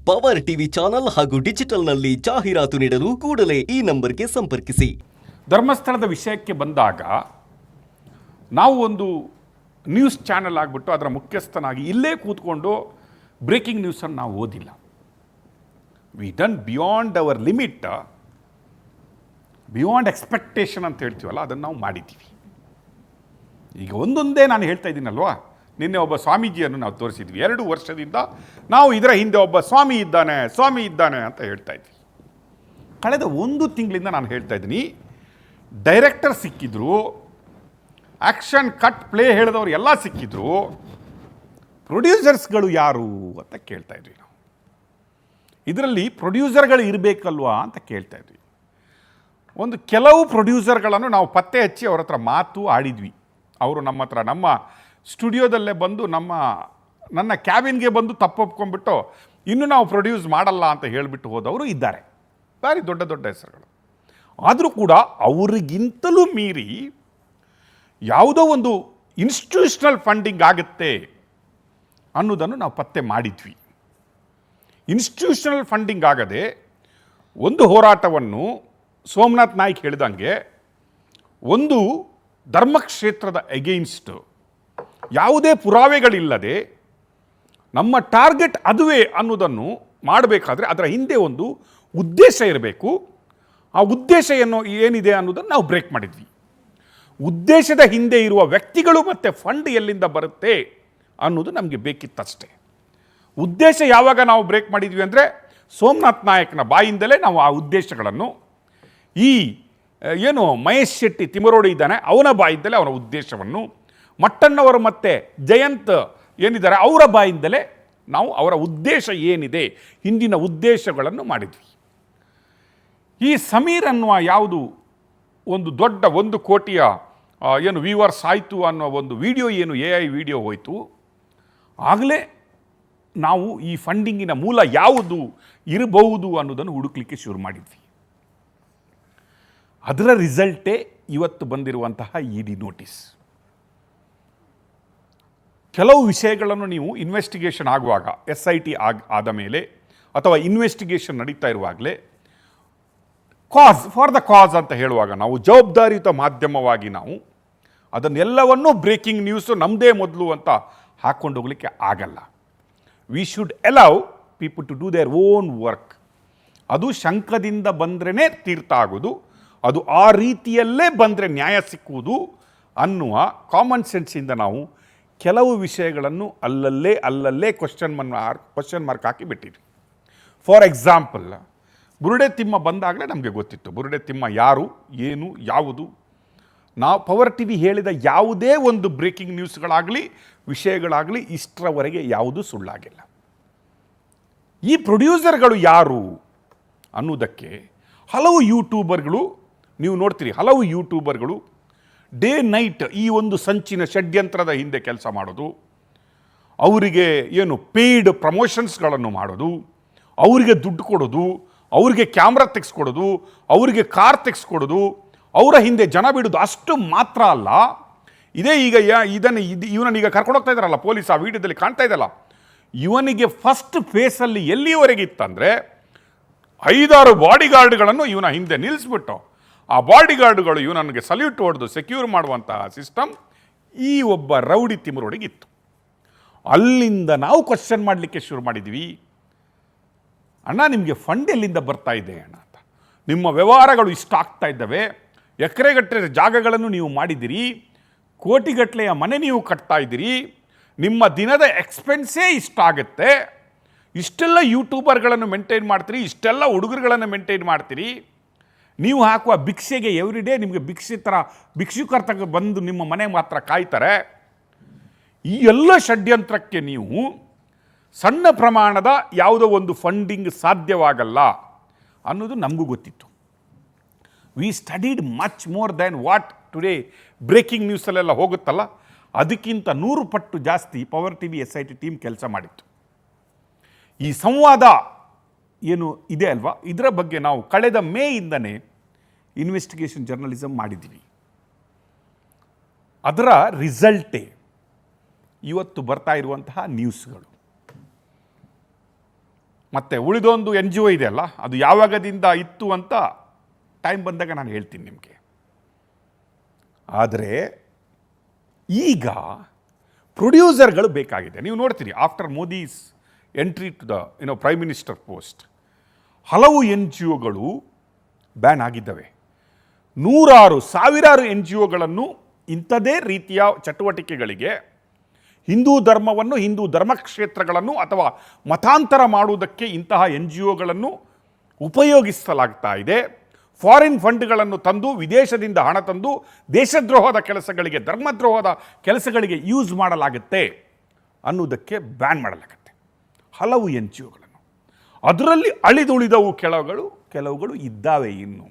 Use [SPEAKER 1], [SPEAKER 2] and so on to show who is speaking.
[SPEAKER 1] Power TV channel ಹಾಗೂ ಡಿಜಿಟಲ್ನಲ್ಲಿ ಜಾಹೀರಾತು ನೀಡಲು ಕೂಡಲೇ ಈ ನಂಬರ್ಗೆ ಸಂಪರ್ಕಿಸಿ.
[SPEAKER 2] ಧರ್ಮಸ್ಥಳದ ವಿಷಯಕ್ಕೆ ಬಂದಾಗ ನಾವು ಒಂದು ನ್ಯೂಸ್ ಚಾನೆಲ್ ಆಗಿಬಿಟ್ಟು ಅದರ ಮುಖ್ಯಸ್ಥನಾಗಿ ಇಲ್ಲೇ ಕೂತ್ಕೊಂಡು ಬ್ರೇಕಿಂಗ್ ನ್ಯೂಸನ್ನು ನಾವು ಓದಿಲ್ಲ. V done beyond our limit, beyond expectation ಅಂತ ಹೇಳ್ತೀವಲ್ಲ, ಅದನ್ನು ನಾವು ಮಾಡಿದ್ದೀವಿ. ಈಗ ಒಂದೊಂದೇ ನಾನು ಹೇಳ್ತಾ ಇದ್ದೀನಲ್ವಾ, ನಿನ್ನೆ ಒಬ್ಬ ಸ್ವಾಮೀಜಿಯನ್ನು ನಾವು ತೋರಿಸಿದ್ವಿ. 2 ವರ್ಷದಿಂದ ನಾವು ಇದರ ಹಿಂದೆ ಒಬ್ಬ ಸ್ವಾಮಿ ಇದ್ದಾನೆ ಅಂತ ಹೇಳ್ತಾ ಇದ್ವಿ. ಕಳೆದ 1 ತಿಂಗಳಿಂದ ನಾನು ಹೇಳ್ತಾ ಇದ್ದೀನಿ, ಡೈರೆಕ್ಟರ್ ಸಿಕ್ಕಿದ್ರು, ಆ್ಯಕ್ಷನ್ ಕಟ್ ಪ್ಲೇ ಹೇಳಿದವರು ಎಲ್ಲ ಸಿಕ್ಕಿದ್ರು, ಪ್ರೊಡ್ಯೂಸರ್ಸ್ಗಳು ಯಾರು ಅಂತ ಕೇಳ್ತಾ ಇದ್ವಿ ನಾವು. ಇದರಲ್ಲಿ ಪ್ರೊಡ್ಯೂಸರ್ಗಳು ಇರಬೇಕಲ್ವಾ ಅಂತ ಕೇಳ್ತಾ ಇದ್ವಿ. ಕೆಲವು ಪ್ರೊಡ್ಯೂಸರ್ಗಳನ್ನು ನಾವು ಪತ್ತೆ ಹಚ್ಚಿ ಅವ್ರ ಹತ್ರ ಮಾತು ಆಡಿದ್ವಿ. ಅವರು ನಮ್ಮ ಹತ್ರ ನಮ್ಮ ಸ್ಟುಡಿಯೋದಲ್ಲೇ ಬಂದು ನನ್ನ ಕ್ಯಾಬಿನ್ಗೆ ಬಂದು ತಪ್ಪೊಪ್ಕೊಂಡ್ಬಿಟ್ಟು ಇನ್ನೂ ನಾವು ಪ್ರೊಡ್ಯೂಸ್ ಮಾಡಲ್ಲ ಅಂತ ಹೇಳಿಬಿಟ್ಟು ಹೋದವರು ಇದ್ದಾರೆ, ಭಾರಿ ದೊಡ್ಡ ದೊಡ್ಡ ಹೆಸರುಗಳು. ಆದರೂ ಕೂಡ ಅವರಿಗಿಂತಲೂ ಮೀರಿ ಯಾವುದೋ ಒಂದು ಇನ್ಸ್ಟಿಟ್ಯೂಷನಲ್ ಫಂಡಿಂಗ್ ಆಗುತ್ತೆ ಅನ್ನೋದನ್ನು ನಾವು ಪತ್ತೆ ಮಾಡಿದ್ವಿ. ಇನ್ಸ್ಟಿಟ್ಯೂಷನಲ್ ಫಂಡಿಂಗ್ ಆಗದೆ ಒಂದು ಹೋರಾಟವನ್ನು ಸೋಮನಾಥ್ ನಾಯ್ಕ್ ಹೇಳಿದಂಗೆ ಒಂದು ಧರ್ಮಕ್ಷೇತ್ರದ ಎಗೇನ್ಸ್ಟ್ ಯಾವುದೇ ಪುರಾವೆಗಳಿಲ್ಲದೆ ನಮ್ಮ ಟಾರ್ಗೆಟ್ ಅದುವೇ ಅನ್ನೋದನ್ನು ಮಾಡಬೇಕಾದ್ರೆ ಅದರ ಹಿಂದೆ ಒಂದು ಉದ್ದೇಶ ಇರಬೇಕು. ಆ ಉದ್ದೇಶ ಏನಿದೆ ಅನ್ನೋದನ್ನು ನಾವು ಬ್ರೇಕ್ ಮಾಡಿದ್ವಿ. ಉದ್ದೇಶದ ಹಿಂದೆ ಇರುವ ವ್ಯಕ್ತಿಗಳು ಮತ್ತು ಫಂಡ್ ಎಲ್ಲಿಂದ ಬರುತ್ತೆ ಅನ್ನೋದು ನಮಗೆ ಬೇಕಿತ್ತಷ್ಟೇ. ಉದ್ದೇಶ ಯಾವಾಗ ನಾವು ಬ್ರೇಕ್ ಮಾಡಿದ್ವಿ ಅಂದರೆ ಸೋಮನಾಥ್ ನಾಯಕ್ನ ಬಾಯಿಂದಲೇ ನಾವು ಆ ಉದ್ದೇಶಗಳನ್ನು, ಈ ಮಹೇಶ್ ಶೆಟ್ಟಿ ತಿಮರೋಡಿ ಇದ್ದಾನೆ ಅವನ ಬಾಯಿಂದಲೇ ಅವನ ಉದ್ದೇಶವನ್ನು, ಮಟ್ಟಣ್ಣವರು ಮತ್ತು ಜಯಂತ್ ಏನಿದ್ದಾರೆ ಅವರ ಬಾಯಿಂದಲೇ ನಾವು ಅವರ ಉದ್ದೇಶ ಏನಿದೆ ಹಿಂದಿನ ಉದ್ದೇಶಗಳನ್ನು ಮಾಡಿದ್ವಿ. ಈ ಸಮೀರ್ ಅನ್ನುವ ಯಾವುದು ಒಂದು ದೊಡ್ಡ 1 ಕೋಟಿಯ ವ್ಯೂವರ್ಸ್ ಆಯಿತು ಅನ್ನೋ ಒಂದು ವಿಡಿಯೋ AI ವಿಡಿಯೋ ಹೋಯಿತು, ಆಗಲೇ ನಾವು ಈ ಫಂಡಿಂಗಿನ ಮೂಲ ಯಾವುದು ಇರಬಹುದು ಅನ್ನೋದನ್ನು ಹುಡುಕಲಿಕ್ಕೆ ಶುರು ಮಾಡಿದ್ವಿ. ಅದರ ರಿಸಲ್ಟೇ ಇವತ್ತು ಬಂದಿರುವಂತಹ ED ನೋಟಿಸ್. ಕೆಲವು ವಿಷಯಗಳನ್ನು ನೀವು ಇನ್ವೆಸ್ಟಿಗೇಷನ್ ಆಗುವಾಗ, SIT ಆದ ಮೇಲೆ ಅಥವಾ ಇನ್ವೆಸ್ಟಿಗೇಷನ್ ನಡೀತಾ ಇರುವಾಗಲೇ ಫಾರ್ ದ ಕಾಸ್ ಅಂತ ಹೇಳುವಾಗ ನಾವು ಜವಾಬ್ದಾರಿಯುತ ಮಾಧ್ಯಮವಾಗಿ ನಾವು ಅದನ್ನೆಲ್ಲವನ್ನೂ ಬ್ರೇಕಿಂಗ್ ನ್ಯೂಸು ನಮ್ಮದೇ ಮೊದಲು ಅಂತ ಹಾಕ್ಕೊಂಡು ಹೋಗಲಿಕ್ಕೆ ಆಗಲ್ಲ. We should allow people to do their own work. ಅದು ಶಂಕದಿಂದ ಬಂದ್ರೇ ತೀರ್ಥ ಆಗೋದು, ಅದು ಆ ರೀತಿಯಲ್ಲೇ ಬಂದರೆ ನ್ಯಾಯ ಸಿಕ್ಕುವುದು ಅನ್ನುವ ಕಾಮನ್ ಸೆನ್ಸಿಂದ ನಾವು ಕೆಲವು ವಿಷಯಗಳನ್ನು ಅಲ್ಲಲ್ಲೇ ಕ್ವಶನ್ ಮಾರ್ಕ್ ಹಾಕಿ ಬಿಟ್ಟಿದ್ವಿ. ಫಾರ್ ಎಕ್ಸಾಂಪಲ್, ಬುರುಡೆ ತಿಮ್ಮ ಬಂದಾಗಲೇ ನಮಗೆ ಗೊತ್ತಿತ್ತು ಬುರುಡೆ ತಿಮ್ಮ ಯಾರು, ಏನು, ಯಾವುದು. ನಾವು ಪವರ್ ಟಿವಿ ಹೇಳಿದ ಯಾವುದೇ ಒಂದು ಬ್ರೇಕಿಂಗ್ ನ್ಯೂಸ್ಗಳಾಗಲಿ ವಿಷಯಗಳಾಗಲಿ ಇಷ್ಟರವರೆಗೆ ಯಾವುದೂ ಸುಳ್ಳಾಗಿಲ್ಲ. ಈ ಪ್ರೊಡ್ಯೂಸರ್ಗಳು ಯಾರು ಅನ್ನೋದಕ್ಕೆ ಹಲವು ಯೂಟ್ಯೂಬರ್ಗಳು, ನೀವು ನೋಡ್ತೀರಿ, ಹಲವು ಯೂಟ್ಯೂಬರ್ಗಳು ಡೇ ನೈಟ್ ಈ ಒಂದು ಸಂಚಿನ ಷಡ್ಯಂತ್ರದ ಹಿಂದೆ ಕೆಲಸ ಮಾಡೋದು, ಅವರಿಗೆ ಪೇಯ್ಡ್ ಪ್ರಮೋಷನ್ಸ್ಗಳನ್ನು ಮಾಡೋದು, ಅವರಿಗೆ ದುಡ್ಡು ಕೊಡೋದು, ಅವರಿಗೆ ಕ್ಯಾಮ್ರಾ ತೆಗೆಸ್ಕೊಡೋದು, ಅವರಿಗೆ ಕಾರ್ ತೆಗೆಸ್ಕೊಡೋದು, ಅವರ ಹಿಂದೆ ಜನ ಬಿಡೋದು. ಅಷ್ಟು ಮಾತ್ರ ಅಲ್ಲ, ಇದೇ ಈಗ ಇವನನ್ನೀಗ ಕರ್ಕೊಂಡು ಹೋಗ್ತಾ ಇದ್ದಾರಲ್ಲ ಪೊಲೀಸ್, ಆ ವಿಡಿಯೋದಲ್ಲಿ ಕಾಣ್ತಾ ಇದೆಯಲ್ಲ, ಇವನಿಗೆ ಫಸ್ಟ್ ಫೇಸಲ್ಲಿ ಎಲ್ಲಿವರೆಗೆ ಇತ್ತಂದರೆ 5-6 ಬಾಡಿಗಾರ್ಡ್ಗಳನ್ನು ಇವನ ಹಿಂದೆ ನಿಲ್ಲಿಸ್ಬಿಟ್ಟು ಆ ಬಾಡಿಗಾರ್ಡ್ಗಳು ಇವನಿಗೆ ಸಲ್ಯೂಟ್ ಹೊಡೆದು ಸೆಕ್ಯೂರ್ ಮಾಡುವಂತಹ ಸಿಸ್ಟಮ್ ಈ ಒಬ್ಬ ರೌಡಿ ತಿಮರೋಡಿಗಿತ್ತು. ಅಲ್ಲಿಂದ ನಾವು ಕ್ವಶನ್ ಮಾಡಲಿಕ್ಕೆ ಶುರು ಮಾಡಿದ್ವಿ, ಅಣ್ಣ ನಿಮಗೆ ಫಂಡ್ ಎಲ್ಲಿಂದ ಬರ್ತಾ ಇದೆ ಅಣ್ಣ ಅಂತ. ನಿಮ್ಮ ವ್ಯವಹಾರಗಳು ಇಷ್ಟ ಆಗ್ತಾ ಇದ್ದಾವೆ, ಎಕರೆಗಟ್ಟಲೆ ಜಾಗಗಳನ್ನು ನೀವು ಮಾಡಿದ್ದೀರಿ, ಕೋಟಿಗಟ್ಟಲೆಯ ಮನೆ ನೀವು ಕಟ್ತಾ ಇದ್ದೀರಿ, ನಿಮ್ಮ ದಿನದ ಎಕ್ಸ್ಪೆನ್ಸೇ ಇಷ್ಟ ಆಗುತ್ತೆ, ಇಷ್ಟೆಲ್ಲ ಯೂಟ್ಯೂಬರ್ಗಳನ್ನು ಮೇಂಟೈನ್ ಮಾಡ್ತೀರಿ, ಇಷ್ಟೆಲ್ಲ ಹುಡುಗರುಗಳನ್ನು ಮೇಂಟೈನ್ ಮಾಡ್ತೀರಿ, ನೀವು ಹಾಕುವ ಭಿಕ್ಷೆಗೆ ಎವ್ರಿಡೇ ನಿಮಗೆ ಭಿಕ್ಷುಕರ್ತಕ್ಕೆ ಬಂದು ನಿಮ್ಮ ಮನೆ ಮಾತ್ರ ಕಾಯ್ತಾರೆ. ಈ ಎಲ್ಲ ಷಡ್ಯಂತ್ರಕ್ಕೆ ನೀವು ಸಣ್ಣ ಪ್ರಮಾಣದ ಯಾವುದೋ ಒಂದು ಫಂಡಿಂಗ್ ಸಾಧ್ಯವಾಗಲ್ಲ ಅನ್ನೋದು ನಮಗೂ ಗೊತ್ತಿತ್ತು. We studied much more than what today breaking ನ್ಯೂಸಲ್ಲೆಲ್ಲ ಹೋಗುತ್ತಲ್ಲ, ಅದಕ್ಕಿಂತ 100 ಪಟ್ಟು ಜಾಸ್ತಿ ಪವರ್ ಟಿವಿ SIT ಟೀಮ್ ಕೆಲಸ ಮಾಡಿತ್ತು. ಈ ಸಂವಾದ ಇದೆ ಅಲ್ವಾ, ಇದರ ಬಗ್ಗೆ ನಾವು ಕಳೆದ ಮೇಯಿಂದನೇ ಇನ್ವೆಸ್ಟಿಗೇಷನ್ ಜರ್ನಲಿಸಮ್ ಮಾಡಿದ್ದೀವಿ. ಅದರ ರಿಸಲ್ಟೇ ಇವತ್ತು ಬರ್ತಾ ಇರುವಂತಹ ನ್ಯೂಸ್ಗಳು. ಮತ್ತು ಉಳಿದೊಂದು NGO ಇದೆಯಲ್ಲ, ಅದು ಯಾವಾಗದಿಂದ ಇತ್ತು ಅಂತ ಟೈಮ್ ಬಂದಾಗ ನಾನು ಹೇಳ್ತೀನಿ ನಿಮಗೆ. ಆದರೆ ಈಗ ಪ್ರೊಡ್ಯೂಸರ್ಗಳು ಬೇಕಾಗಿದೆ. ನೀವು ನೋಡ್ತೀರಿ, after Modi's entry to the prime minister post, ಹಲವು NGOಗಳು ಬ್ಯಾನ್ ಆಗಿದ್ದಾವೆ. ಸಾವಿರಾರು NGOಗಳನ್ನು ಇಂಥದೇ ರೀತಿಯ ಚಟುವಟಿಕೆಗಳಿಗೆ, ಹಿಂದೂ ಧರ್ಮವನ್ನು, ಹಿಂದೂ ಧರ್ಮಕ್ಷೇತ್ರಗಳನ್ನು ಅಥವಾ ಮತಾಂತರ ಮಾಡುವುದಕ್ಕೆ ಇಂತಹ NGOಗಳನ್ನು ಉಪಯೋಗಿಸಲಾಗ್ತಾ ಇದೆ. ಫಾರಿನ್ ಫಂಡ್ಗಳನ್ನು ತಂದು, ವಿದೇಶದಿಂದ ಹಣ ತಂದು ದೇಶದ್ರೋಹದ ಕೆಲಸಗಳಿಗೆ, ಧರ್ಮದ್ರೋಹದ ಕೆಲಸಗಳಿಗೆ ಯೂಸ್ ಮಾಡಲಾಗುತ್ತೆ ಅನ್ನೋದಕ್ಕೆ ಬ್ಯಾನ್ ಮಾಡಲಾಗುತ್ತೆ ಹಲವು NGOಗಳನ್ನು. ಅದರಲ್ಲಿ ಅಳಿದುಳಿದವು ಕೆಲವುಗಳು ಇದ್ದಾವೆ ಇನ್ನು.